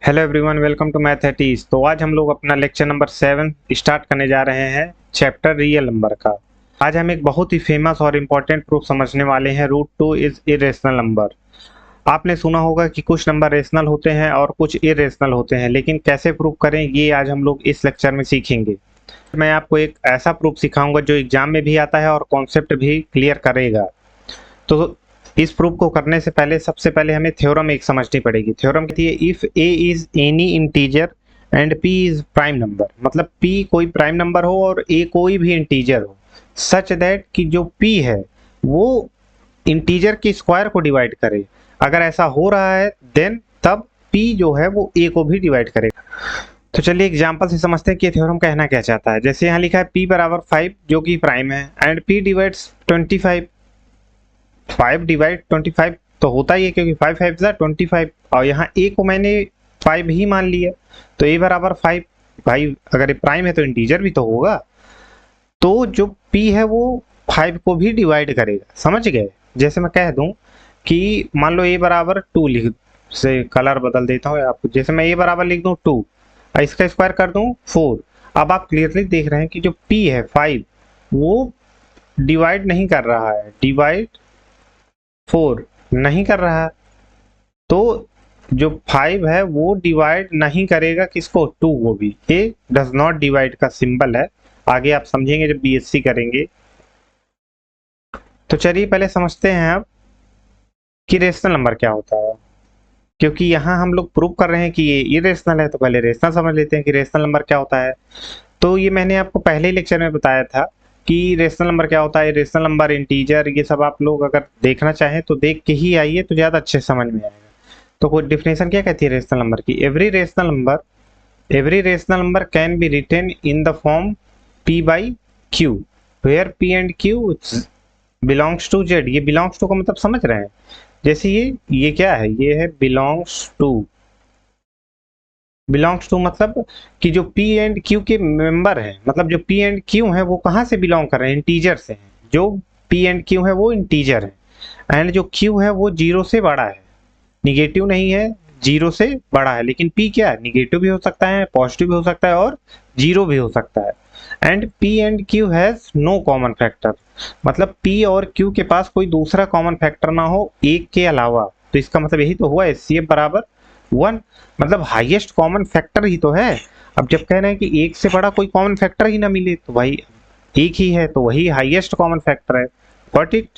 Hello everyone, welcome to mathematics. तो आज हम लोग अपना लेक्चर नंबर 7 स्टार्ट करने जा रहे हैं, चैप्टर रियल नंबर का। आज हम एक बहुत ही फेमस और इम्पोर्टेंट प्रूफ समझने वाले हैं, √2 इज इरेशनल नंबर। आपने सुना होगा कि कुछ नंबर रेशनल होते हैं और कुछ इरेशनल होते हैं, लेकिन कैसे प्रूफ करें ये आज हम लोग इस लेक्चर में सीखेंगे। मैं आपको एक ऐसा प्रूफ सिखाऊंगा जो एग्जाम में भी आता है और कॉन्सेप्ट भी क्लियर करेगा। तो इस प्रूफ को करने से पहले सबसे पहले हमें थ्योरम एक समझनी पड़ेगी। थ्योरम कहती है if a is any integer and p is prime number, मतलब p कोई प्राइम नंबर हो और a कोई भी इंटीजर हो, सच दैट कि जो p है वो इंटीजर के स्क्वायर को डिवाइड करे। अगर ऐसा हो रहा है देन तब p जो है वो a को भी डिवाइड करेगा। तो चलिए एग्जांपल से समझते हैं कि थ्योरम कहना क्या चाहता है। जैसे यहाँ लिखा है p बराबर 5 जो कि प्राइम है एंड p डिवाइड्स 25। 5 डिवाइड 25 तो होता ही है क्योंकि 5 5 जा 25 और यहाँ a को मैंने 5 ही मान लिया, तो a बराबर 5। भाई अगर ये प्राइम है तो इंटीजर भी तो होगा, तो जो p है वो 5 को भी डिवाइड करेगा। समझ गए? जैसे मैं कह दूं कि मान लो a बराबर 2 लिख से कलर बदल देता हूँ आपको। जैसे मैं a बराबर लिख दूं 2 और इसका स्क्वायर कर दूं 4। अब आप क्लियरली देख रहे हैं कि जो p है 5 वो डिवाइड नहीं कर रहा है, डिवाइड 4 नहीं कर रहा है, तो जो 5 है वो डिवाइड नहीं करेगा किसको? 2 को भी। ये डज नॉट डिवाइड का सिंबल है, आगे आप समझेंगे जब बीएससी करेंगे। तो चलिए पहले समझते हैं अब कि रेशनल नंबर क्या होता है, क्योंकि यहाँ हम लोग प्रूव कर रहे हैं कि ये इरेशनल है, तो पहले रेशनल समझ लेते हैं कि रेशनल नंबर क्या होता है। तो ये मैंने आपको पहले ही लेक्चर में बताया था कि रेशनल नंबर क्या होता है, रेशनल नंबर, इंटीजर, ये सब आप लोग अगर देखना चाहें तो देख के ही आइए तो ज़्यादा अच्छे समझ में आएगा। तो कोई डिफिनेशन क्या कहती है रेशनल नंबर की? Every rational number can be written in the form p by q where p and q belongs to z। ये बिलोंग्स टू का मतलब समझ रहे हैं? जैसे ये क्या है, ये है बिलोंग्स टू मतलब कि जो p एंड q के मेंबर हैं, मतलब जो p एंड q है वो कहाँ से बिलोंग कर रहे हैं? इंटीजर से हैं। जो p एंड q है वो इंटीजर है एंड जो q है वो 0 से बड़ा है, निगेटिव नहीं है, 0 से बड़ा है। लेकिन p क्या है? निगेटिव भी हो सकता है, पॉजिटिव भी हो सकता है और 0 भी हो सकता है। And p and q has no common factor, मतलब p और q के पास कोई दूसरा कॉमन फैक्टर ना हो एक के अलावा। तो इसका मतलब यही तो हुआ HCF बराबर 1, मतलब हाईएस्ट कॉमन फैक्टर ही तो है। अब जब कह रहे हैं कि एक से बड़ा कोई कॉमन फैक्टर ही ना मिले तो भाई एक ही है, तो वही हाईएस्ट कॉमन फैक्टर है। Got it?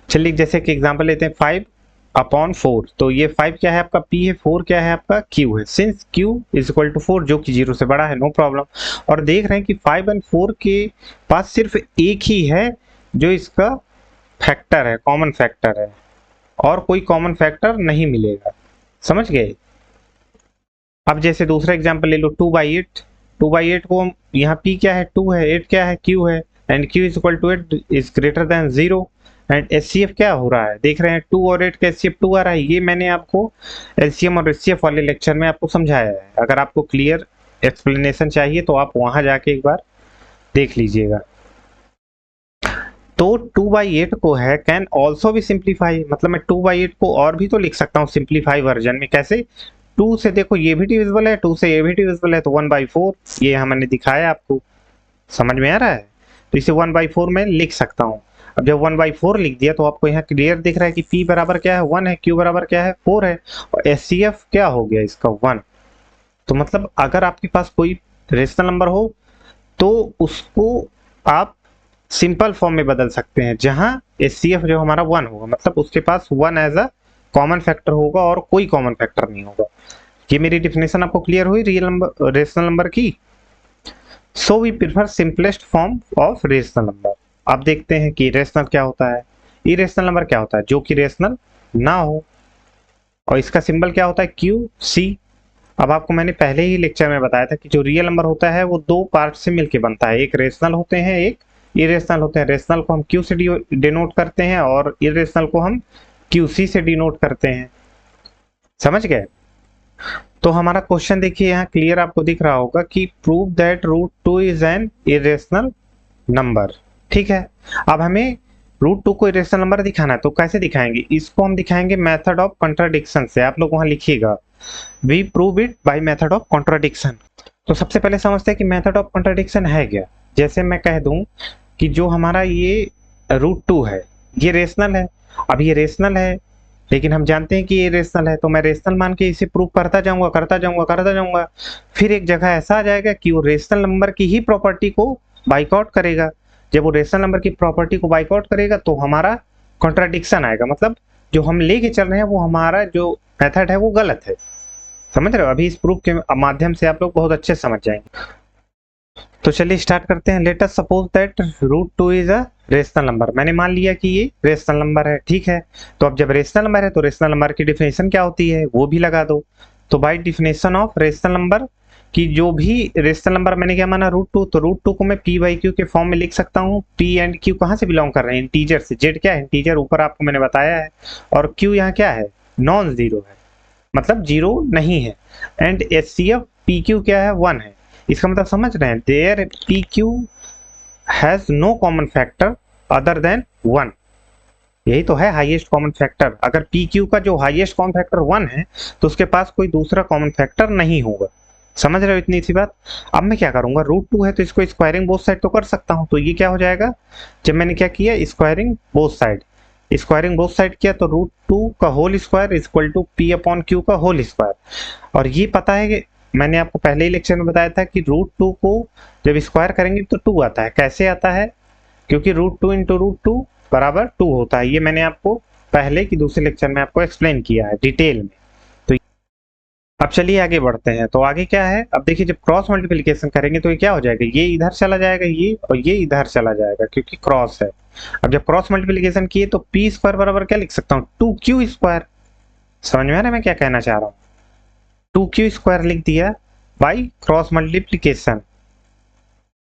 चलिए जैसे कि एग्जांपल लेते हैं 5/4। तो ये 5 क्या है आपका? p है, 4 क्या है आपका? q है। Since q is equal to 4 जो कि 0 से बड़ा है, नो प्रॉब्लम। और देख रहे हैं कि 5 और 4 के पास सिर्फ एक ही है जो इसका फैक्टर है, कॉमन फैक्टर है, और कोई कॉमन फैक्टर नहीं मिलेगा। समझ गए? अब जैसे दूसरा एग्जांपल ले लो 2/8। 2/8 को यहाँ p क्या है? 2 है, 8 क्या है? q है, and q is equal to 8 is greater than 0। And HCF क्या हो रहा है? देख रहे हैं 2 और 8 का HCF 2 आ रहा है। ये मैंने आपको LCM और HCF वाले लेक्चर में आपको समझाया है। अगर आपको क्लियर एक्सप्लेनेशन चाहिए तो आप वहां जाके एक बार देख लीजिएगा। तो 2/8 को है कैन ऑल्सो भी सिंप्लीफाई, मतलब मैं 2/8 को और भी तो लिख सकता हूँ सिंप्लीफाई वर्जन में। कैसे? 2 से देखो ये भी डिविजिबल है, 2 से ये भी डिविजिबल है, तो 1/4 ये हमने दिखाया आपको। समझ में आ रहा है? तो इसे 1/4 में लिख सकता हूँ। अब जब 1/4 लिख दिया तो आपको यहाँ क्लियर दिख रहा है कि p बराबर क्या है? 1 है, q बराबर क्या है? 4 है, और HCF क्या हो गया इसका? 1। तो मतलब अगर आपके पास कोई रेशनल नंबर हो तो उसको आप सिंपल फॉर्म में बदल सकते हैं, जहां HCF जो हमारा 1 होगा, मतलब उसके पास 1 एज अ कॉमन फैक्टर होगा और कोई कॉमन फैक्टर नहीं होगा। ये मेरी डिफिनेशन आपको क्लियर हुई रियल नंबर, रेशनल नंबर की? So we prefer simplest form of rational number. अब देखते हैं कि रेशनल क्या होता है, इरेशनल नंबर क्या होता है? जो कि रेशनल ना हो, और इसका सिंबल क्या होता है? QC। अब आपको मैंने पहले ही लेक्चर में बताया था कि जो रियल नंबर होता है वो दो पार्ट से मिलकर बनता है, एक रेशनल होते हैं, एक इरेशनल होते हैं। रेशनल को हम Q से डिनोट करते हैं और इरेशनल को हम QC से डिनोट करते हैं। समझ गए? तो हमारा क्वेश्चन देखिए यहाँ क्लियर आपको दिख रहा होगा कि prove that √2 is an irrational number. ठीक है, अब हमें √2 को इरेशनल नंबर दिखाना है, तो कैसे दिखाएंगे? इसको हम दिखाएंगे मेथड ऑफ कंट्राडिक्शन से। आप लोग वहां लिखिएगा we prove it by method of contradiction. तो सबसे पहले समझते हैं कि मेथड ऑफ कॉन्ट्राडिक्शन है क्या। जैसे मैं कह दूं कि जो हमारा ये √2 है ये रेशनल है। अब ये रेशनल है लेकिन हम जानते हैं कि ये रेशनल है, तो मैं रेशनल मान के इसे प्रूव करता जाऊंगा। फिर एक जगह ऐसा आ जाएगा कि वो रेशनल नंबर की ही प्रॉपर्टी को बाइकआउट करेगा। जब वो रेशनल नंबर की प्रॉपर्टी को बाइकआउट करेगा तो हमारा कॉन्ट्राडिक्शन आएगा, मतलब जो हम लेके चल रहे हैं वो हमारा जो मेथड है वो गलत है। समझ रहे हो? अभी इस प्रूफ के माध्यम से आप लोग बहुत अच्छे समझ जाएंगे। तो चलिए स्टार्ट करते हैं। Let us suppose that √2 is a rational number. मैंने मान लिया कि ये रेशनल नंबर है, ठीक है। तो अब जब रेशनल नंबर है तो रेशनल नंबर की डिफिनेशन क्या होती है वो भी लगा दो। तो by definition of rational number कि जो भी रेशनल नंबर मैंने क्या माना √2, तो √2 को मैं p/q के फॉर्म में लिख सकता हूँ। p एंड q कहाँ से बिलोंग कर रहे हैं? इंटीजर से। z क्या है? इंटीजर, ऊपर आपको मैंने बताया है। और q यहाँ क्या है? नॉन जीरो है, मतलब जीरो नहीं है। एंड HCF PQ क्या है? 1 है। इसका मतलब समझ रहे हैं? There PQ has no common factor other than 1। यही तो है हाईएस्ट कॉमन फैक्टर। अगर PQ का जो हाईएस्ट कॉमन फैक्टर 1 है तो उसके पास कोई दूसरा कॉमन फैक्टर नहीं होगा। समझ रहे हो इतनी सी बात? अब मैं क्या करूंगा, √2 है तो इसको स्क्वायरिंग बोथ साइड तो कर सकता हूं। तो ये क्या हो जाएगा, जब मैंने क्या किया स्क्वायरिंग बोथ साइड किया तो √2 का whole square equal to p/q का होल स्क्वायर। और ये पता है कि मैंने आपको पहले ही लेक्चर में बताया था कि √2 को जब स्क्वायर करेंगे तो 2 आता है। कैसे आता है? क्योंकि √2 इंटू √2 बराबर 2 होता है। ये मैंने आपको पहले की दूसरे लेक्चर में आपको एक्सप्लेन किया है डिटेल में। अब चलिए आगे बढ़ते हैं। तो आगे क्या है, अब देखिए जब क्रॉस मल्टीप्लिकेशन करेंगे तो ये क्या हो जाएगा, ये इधर चला जाएगा ये, और ये इधर चला जाएगा क्योंकि क्रॉस है। अब जब क्रॉस मल्टीप्लिकेशन किए तो p² बराबर क्या लिख सकता हूँ, 2q²। समझ में आ रहा है मैं क्या कहना चाह रहा हूँ? 2q² लिख दिया बाई क्रॉस मल्टीप्लिकेशन।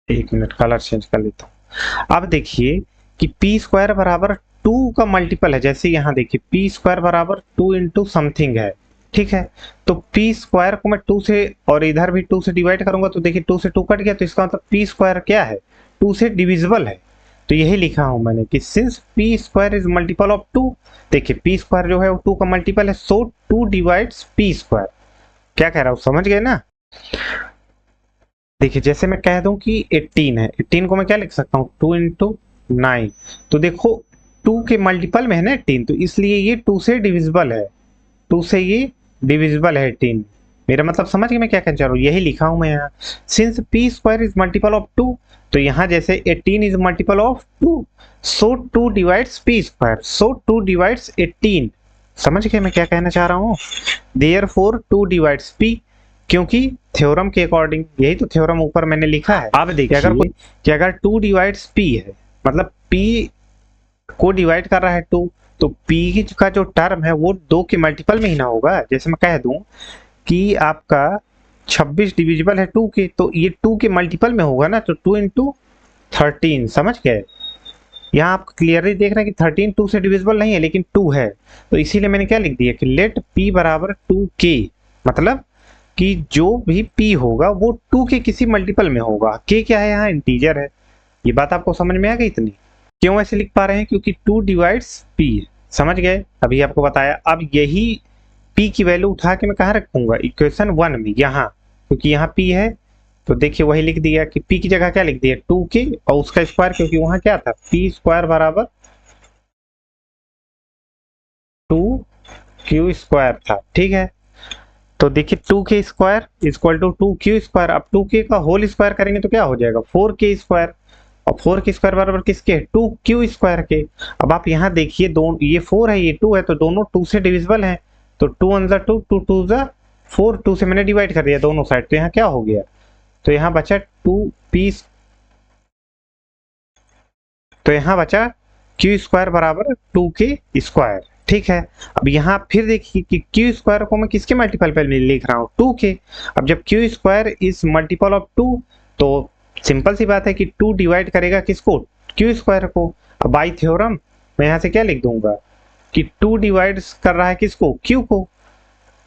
एक मिनट कलर चेंज कर लेता हूँ। अब देखिए कि p² बराबर 2 का मल्टीपल है। जैसे यहाँ देखिए p² बराबर 2 इंटू समथिंग है, ठीक है। तो p² को मैं 2 से और इधर भी 2 से डिवाइड करूंगा तो देखिए 2 से 2 कट गया, तो इसका मतलब p² क्या है, 2 से डिविजिबल है। तो यही लिखा हूं मैंने कि since p² is multiple of 2, देखिए p² जो है वो 2 का मल्टीपल है, सो 2 डिवाइड्स p²। क्या कह रहा हूं, समझ गए ना? देखिए जैसे मैं कह दूं कि 18 है, 18 को मैं क्या लिख सकता हूँ, 2 इंटू 9। तो देखो 2 के मल्टीपल में है ना 18, तो इसलिए ये 2 से डिविजिबल है, 2 से ये डिविजिबल है 18। मेरा मतलब समझ गए मैं क्या कहना चाह रहा हूँ? यही लिखा हूं मैं यहाँ। Since p² is multiple of 2, तो यहाँ जैसे 18 is multiple of 2, so 2 divides p², so 2 divides 18। समझ गए मैं क्या कहना चाह रहा हूँ? देयरफॉर 2 डिवाइड्स p, क्योंकि थ्योरम के अकॉर्डिंग, यही तो थ्योरम ऊपर मैंने लिखा है। अब देखिए अगर 2 डिवाइड्स p है, मतलब p को डिवाइड कर रहा है 2, तो p का जो टर्म है वो 2 के मल्टीपल में ही ना होगा। जैसे मैं कह दूं कि आपका 26 डिविजिबल है 2 के, तो ये 2 के मल्टीपल में होगा ना, तो 2 इंटू 13। समझ गए? यहाँ आप क्लियरली देख रहे हैं कि 13 2 से डिविजिबल नहीं है लेकिन 2 है, तो इसीलिए मैंने क्या लिख दिया कि लेट p बराबर 2k, मतलब कि जो भी p होगा वो 2 के किसी मल्टीपल में होगा। k क्या है, यहाँ इंटीजर है। ये बात आपको समझ में आ गई इतनी? क्यों ऐसे लिख पा रहे हैं? क्योंकि 2 डिवाइड्स p। समझ गए? अभी आपको बताया। अब यही p की वैल्यू उठा के मैं कहाँ रखूंगा, इक्वेशन 1 में, यहाँ, क्योंकि यहाँ p है। तो देखिए वही लिख दिया कि p की जगह क्या लिख दिया, 2k और उसका स्क्वायर, क्योंकि वहां क्या था, p² बराबर 2q² था, ठीक है। तो देखिए 2k² इक्वल टू 2q²। अब 2k का होल स्क्वायर करेंगे तो क्या हो जाएगा, 4k²। और 4k² बराबर किसके, 2q² के। अब आप यहाँ देखिए दोनों, ये 4 है ये 2 है, तो दोनों 2 से डिविजिबल हैं। तो 2 1 जा 2, 2 2 जा 4, 2 से मैंने डिवाइड कर दिया दोनों साइड, तो यहाँ क्या हो गया, तो यहाँ बचा 2p, तो यहाँ बचा q² बराबर 2k², ठीक है। अब यहाँ फिर देखिए कि q² को मैं किसके मल्टीपल पे लिख रहा हूँ, 2k। अब जब q² इज मल्टीपल ऑफ 2, तो सिंपल सी बात है कि 2 डिवाइड करेगा किसको, q² को। अब बाई थ्योरम मैं यहाँ से क्या लिख दूंगा कि 2 डिवाइड्स कर रहा है किसको, q को।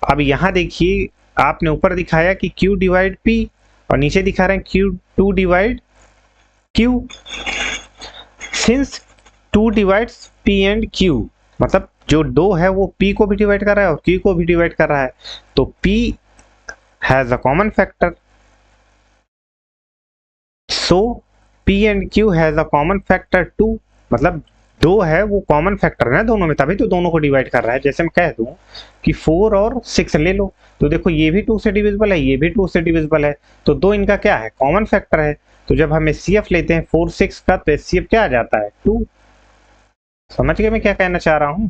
अब यहाँ देखिए आपने ऊपर दिखाया कि q डिवाइड p, और नीचे दिखा रहे हैं q2 divide q। Since 2 divides p and q, मतलब जो 2 है वो p को भी डिवाइड कर रहा है और q को भी डिवाइड कर रहा है, तो p has a common factor, so p and q has a common factor 2। मतलब 2 है वो कॉमन फैक्टर है दोनों में, तभी तो दोनों को डिवाइड कर रहा है। जैसे मैं कह दूं कि 4 और 6 ले लो, तो देखो ये भी 2 से डिविजिबल है, ये भी 2 से डिविजिबल है, तो 2 इनका क्या है, कॉमन फैक्टर है। तो जब हम एचसीएफ लेते हैं 4 6 का, तो एचसीएफ क्या आ जाता है, 2। समझ गए मैं क्या कहना चाह रहा हूँ।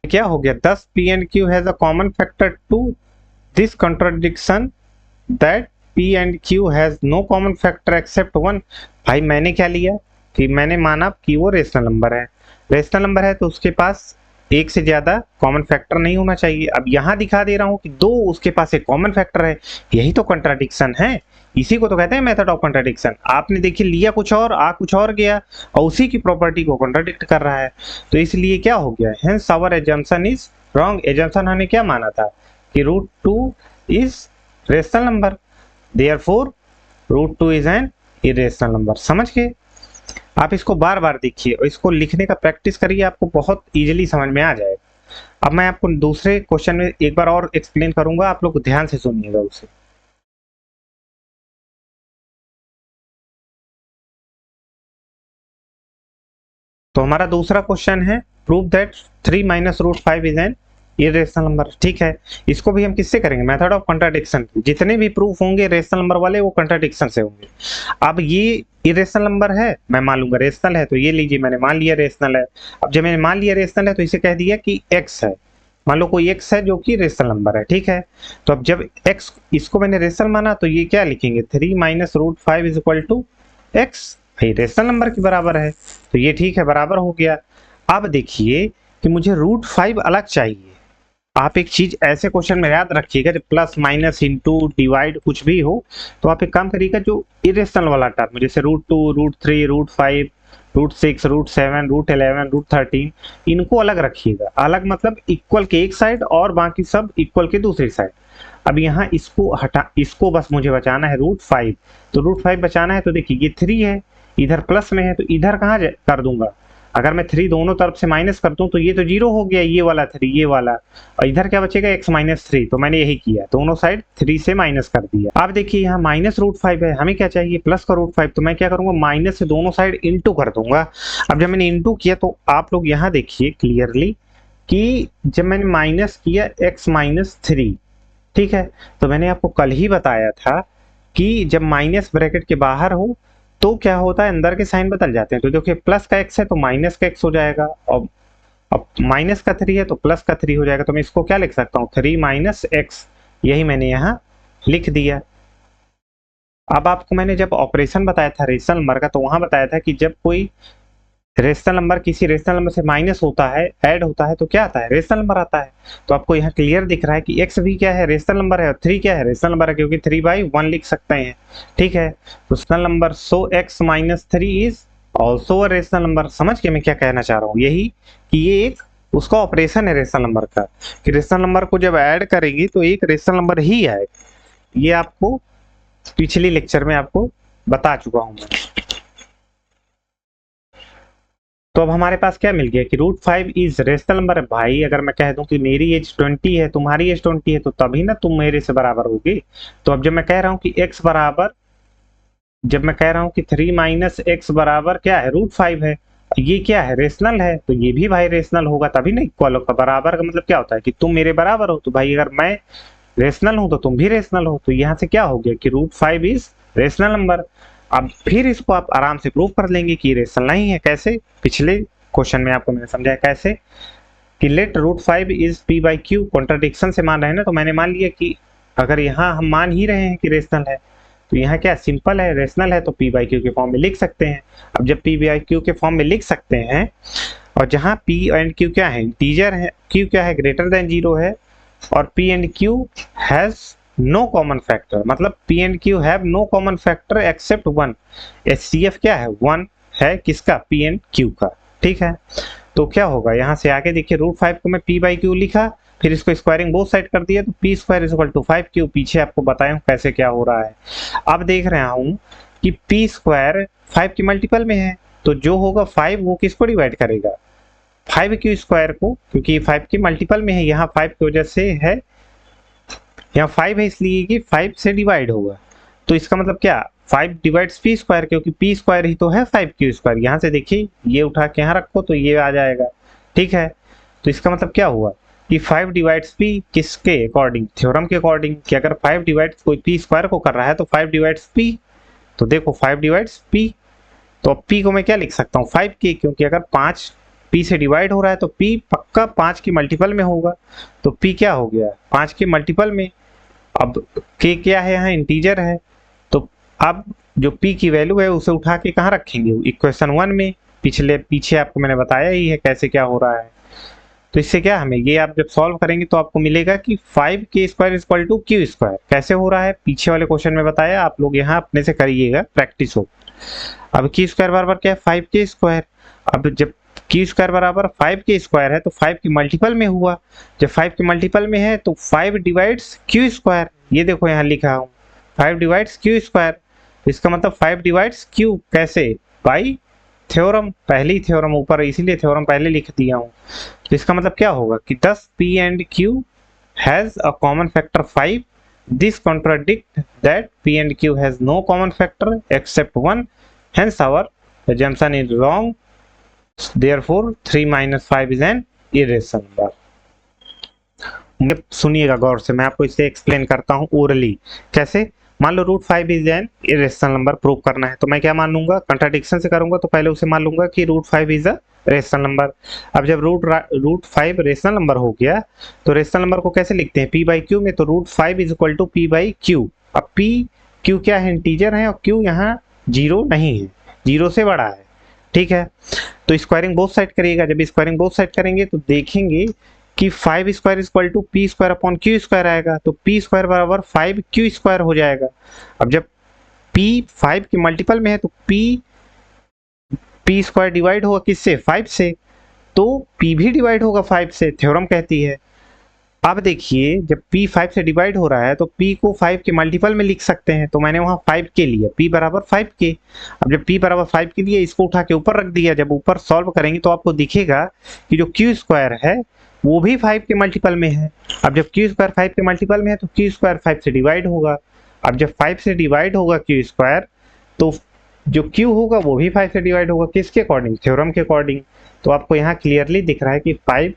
क्या हो गया, 10 p and q has a common factor 2, this contradiction that p and q has no common factor except 1। भाई मैंने क्या लिया कि मैंने माना कि वो रेशनल नंबर है, रेशनल नंबर है तो उसके पास एक से ज्यादा कॉमन फैक्टर नहीं होना चाहिए। अब यहाँ दिखा दे रहा हूँ कि 2 उसके पास एक कॉमन फैक्टर है, यही तो कंट्राडिक्शन है, इसी को तो कहते हैं मेथड ऑफ कंट्राडिक्शन। आपने देखिए लिया कुछ और, आ कुछ और गया, और उसी की प्रॉपर्टी को कंट्राडिक्ट कर रहा है, तो इसलिए क्या हो गया, hence our assumption is wrong. Assumption हमने क्या माना था कि √2 is rational number, therefore √2 is an irrational number. समझ गए। आप इसको बार बार देखिए और इसको लिखने का प्रैक्टिस करिए, आपको बहुत इजीली समझ में आ जाएगा। अब मैं आपको दूसरे क्वेश्चन में एक बार और एक्सप्लेन करूंगा, आप लोग ध्यान से सुनिएगा उसे। तो हमारा दूसरा क्वेश्चन है, prove that 3 minus √5 is an irrational number. ठीक है, इसको भी हम किससे करेंगे, मेथड ऑफ कंट्राडिक्शन। जितने भी प्रूफ होंगे रेशनल नंबर वाले वो कंट्राडिक्शन से होंगे। अब ये इरेशनल नंबर है, मैं मान लूंगा रेशनल है, तो ये लीजिए मैंने मान लिया रेशनल है। अब जब मैंने मान लिया रेशनल है तो इसे कह दिया कि x है, मान लो कोई x है जो कि रेशनल नंबर है। ठीक है, तो अब जब x इसको मैंने रेशनल माना तो ये क्या लिखेंगे, 3 minus √5 is equal to x, भाई रेशनल नंबर के बराबर है, तो ये ठीक है बराबर हो गया। अब देखिए कि मुझे √5 अलग चाहिए। आप एक चीज ऐसे क्वेश्चन में याद रखिएगा, जब प्लस माइनस इंटू डिवाइड कुछ भी हो, तो आप एक काम करिएगा, जो इरेशनल वाला टर्म जैसे √2 √3 √5 √6 √7 √11 √13, इनको अलग रखिएगा। अलग मतलब इक्वल के एक साइड और बाकी सब इक्वल के दूसरी साइड। अब यहाँ इसको हटा, इसको बस मुझे बचाना है √5, तो √5 बचाना है, तो देखिए ये 3 है, इधर प्लस में है, तो इधर कहाँ कर दूंगा, अगर मैं 3 दोनों तरफ से माइनस कर दूं तो ये तो 0 हो गया, ये वाला 3 ये वाला, और इधर क्या बचेगा x माइनस 3, तो मैंने यही किया, दोनों साइड 3 से माइनस कर दिया। अब देखिए यहाँ माइनस √5 है, हमें क्या चाहिए प्लस का √5, तो मैं क्या करूंगा, माइनस से दोनों साइड इंटू कर दूंगा। अब जब मैंने इंटू किया तो आप लोग यहाँ देखिए क्लियरली कि जब मैंने माइनस किया x माइनस 3, ठीक है, तो मैंने आपको कल ही बताया था कि जब माइनस ब्रैकेट के बाहर हो तो क्या होता है, अंदर के साइन बदल जाते हैं। तो देखिए प्लस का x है तो माइनस का x हो जाएगा, और अब माइनस का 3 है तो प्लस का 3 हो जाएगा। तो मैं इसको क्या लिख सकता हूँ, 3 माइनस x, यही मैंने यहाँ लिख दिया। अब आपको मैंने जब ऑपरेशन बताया था रेशनल नंबर का, तो वहां बताया था कि जब कोई रेशनल नंबर किसी रेशनल नंबर से माइनस होता है, ऐड होता है, तो क्या आता है, रेशनल नंबर आता है। तो आपको यहाँ क्लियर दिख रहा है कि x भी क्या है, रेशनल नंबर है, और 3 क्या है, रेशनल नंबर है, क्योंकि 3/1 लिख सकते हैं। ठीक है, rational number, so x minus 3 is also a rational number. समझ के मैं क्या कहना चाह रहा हूँ, यही कि ये एक उसका ऑपरेशन है रेशनल नंबर का, कि रेशनल नंबर को जब ऐड करेंगे तो एक रेशनल नंबर ही आएगा। ये आपको पिछले लेक्चर में आपको बता चुका हूँ मैं। तो अब हमारे पास क्या मिल गया कि √5 इज रेशनल नंबर है। भाई अगर मैं कह दूं कि मेरी एज 20 है, तुम्हारी एज 20 है, तो तभी ना तुम मेरे से बराबर होगी। तो अब जब मैं कह रहा हूं कि x बराबर, जब मैं कह रहा हूं कि 3 माइनस x बराबर क्या है, √5 है, ये क्या है, रेशनल है, तो ये भी भाई रेशनल होगा, तभी ना इक्वल होगा। बराबर का मतलब क्या होता है कि तुम मेरे बराबर हो, तो भाई अगर मैं रेशनल हूं तो तुम भी रेशनल हो, तो यहाँ से क्या हो गया कि √5 इज रेशनल नंबर। अब फिर इसको आप आराम से प्रूव कर लेंगे कि रेशनल नहीं है। कैसे, पिछले क्वेश्चन में आपको मैंने समझाया कैसे, कि लेट √5 इज p/q, कॉन्ट्रडिक्शन से मान रहे हैं ना, तो मैंने मान लिया कि अगर यहाँ हम मान ही रहे हैं कि रेशनल है, तो यहाँ क्या सिंपल है, रेशनल है तो p/q के फॉर्म में लिख सकते हैं। अब जब p/q के फॉर्म में लिख सकते हैं, और जहाँ p एंड q क्या है, इंटीजर है, q क्या है, ग्रेटर देन 0 है, और p and q has no common factor, मतलब p and q have no common factor except 1। HCF क्या है, 1 है, किसका, p एंड q का। ठीक है, तो क्या होगा, यहाँ से आगे देखिए √5 को मैं p/q लिखा, फिर इसको स्क्वायरिंग बोथ साइड कर दिया, तो p² is equal to 5q। पीछे आपको बताया हूँ कैसे क्या हो रहा है। अब देख रहा हूँ कि p² 5 के मल्टीपल में है, तो जो होगा 5 वो किसको डिवाइड करेगा, 5 क्यू स्क्वायर को, क्योंकि 5 के मल्टीपल में है, यहाँ 5 की वजह से है, यहाँ 5 है इसलिए कि 5 से डिवाइड होगा। तो इसका मतलब क्या, 5 डिवाइड्स पी स्क्वायर, क्योंकि पी स्क्वायर ही तो है 5 क्यू स्क्वायर। यहाँ से देखिए ये उठा के यहाँ रखो तो ये आ जाएगा, ठीक है। तो इसका मतलब क्या हुआ कि 5 डिवाइड्स पी किसके अकॉर्डिंग, थ्योरम के अकॉर्डिंग, कि अगर 5 डिवाइड्स कोई पी स्क्वायर को कर रहा है तो 5 डिवाइड्स पी, तो देखो 5 डिवाइड्स पी, तो अब पी को मैं क्या लिख सकता हूँ 5 के, क्योंकि अगर 5 पी से डिवाइड हो रहा है तो पी पक्का 5 के मल्टीपल में होगा, तो पी क्या हो गया 5 के मल्टीपल में। अब के क्या है, यहाँ इंटीजर है, तो अब जो पी की वैल्यू है उसे उठा के कहाँ रखेंगे, इक्वेशन 1 में, पीछे आपको मैंने बताया ही है कैसे क्या हो रहा है। तो इससे क्या हमें ये आप जब सॉल्व करेंगे तो आपको मिलेगा कि 5 के square equal to q square. कैसे हो रहा है पीछे वाले क्वेश्चन में बताया, आप लोग यहाँ अपने से करिएगा, प्रैक्टिस हो। अब क्यू स्क्वायर बराबर क्या है 5 के स्क्वायर। अब जब क्यू स्क्वायर बराबर 5 के स्क्वायर है तो 5 के मल्टीपल में हुआ, जब 5 के मल्टीपल में है तो 5 डिवाइड्स क्यू स्क्वायर, ये देखो यहाँ लिखा हूँ 5 डिवाइड्स क्यू स्क्वायर। इसका मतलब 5 डिवाइड्स क्यू, कैसे, बाई थ्योरम, पहली थ्योरम ऊपर, इसीलिए थ्योरम पहले लिख दिया हूँ। तो इसका मतलब क्या होगा कि thus P and Q has a common factor 5. This contradicts that P and Q has no common factor except 1. Hence our assumption is wrong. Therefore 3 minus 5 is an irrational number. सुनिएगा गौर से, मैं आपको इसे एक्सप्लेन करता हूँ orally. कैसे, मान लो √5 is an irrational number prove करना है, तो मैं क्या मान लूंगा, कंट्राडिक्शन से करूंगा तो पहले उसे मान लूंगा कि √5 इज अ रेशनल नंबर। अब जब √5 रेशनल नंबर हो गया तो रेशनल नंबर को कैसे लिखते हैं p बाई क्यू में, तो √5 is equal to p by q. अब p क्यू क्या है, इंटीजर है, और q यहाँ 0 नहीं है, 0 से बड़ा है, ठीक है। तो स्क्वायरिंग बोथ साइड करिएगा, जब स्क्वायरिंग बोथ साइड करेंगे तो देखेंगे कि 5 square equal to p square upon q square आएगा, तो पी स्क्वायर बराबर 5 क्यू स्क्वायर हो जाएगा। अब जब p 5 के मल्टीपल में है तो p स्क्वायर डिवाइड होगा किससे, 5 से, तो p भी डिवाइड होगा 5 से, थ्योरम कहती है। अब देखिए जब p 5 से डिवाइड हो रहा है तो p को 5 के मल्टीपल में लिख सकते हैं, तो मैंने वहां 5 के लिया, p बराबर 5 के। अब जब p बराबर 5 के लिए इसको उठा के ऊपर रख दिया, जब ऊपर सॉल्व करेंगे तो आपको दिखेगा कि जो क्यू स्क्वायर है वो भी 5 के मल्टीपल में है। अब जब क्यू स्क्वायर 5 के मल्टीपल में है तो क्यू स्क्वायर 5 से डिवाइड होगा। अब जब 5 से डिवाइड होगा क्यू स्क्वायर तो जो क्यू होगा वो भी 5 से डिवाइड होगा, किसके अकॉर्डिंग, थ्योरम के अकॉर्डिंग। तो आपको यहाँ क्लियरली दिख रहा है कि 5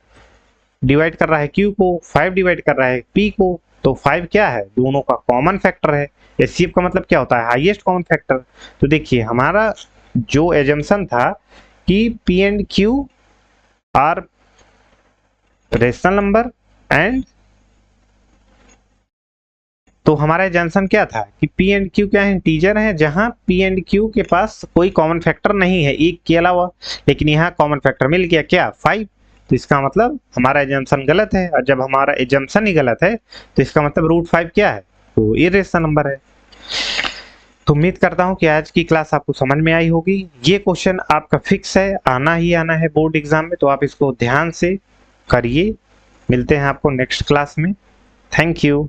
डिवाइड कर रहा है क्यू को, 5 डिवाइड कर रहा है पी को, तो 5 क्या है, दोनों का कॉमन फैक्टर है। एचसीएफ का मतलब क्या होता है, हाईएस्ट कॉमन फैक्टर। तो देखिए हमारा जो एजम्पशन था कि P and Q R rational number and, तो हमारा एजम्पशन क्या था कि पी एंड क्यू क्या है, इंटीजर है, जहां पी एंड क्यू के पास कोई कॉमन फैक्टर नहीं है एक के अलावा, लेकिन यहाँ कॉमन फैक्टर मिल गया क्या, 5। तो इसका मतलब हमारा एजम्पशन गलत है, और जब हमारा एजम्पशन ही गलत है तो इसका मतलब √5 क्या है, तो इरेशनल नंबर है। तो उम्मीद करता हूं कि आज की क्लास आपको समझ में आई होगी। ये क्वेश्चन आपका फिक्स है, आना ही आना है बोर्ड एग्जाम में, तो आप इसको ध्यान से करिए। मिलते हैं आपको नेक्स्ट क्लास में। Thank you.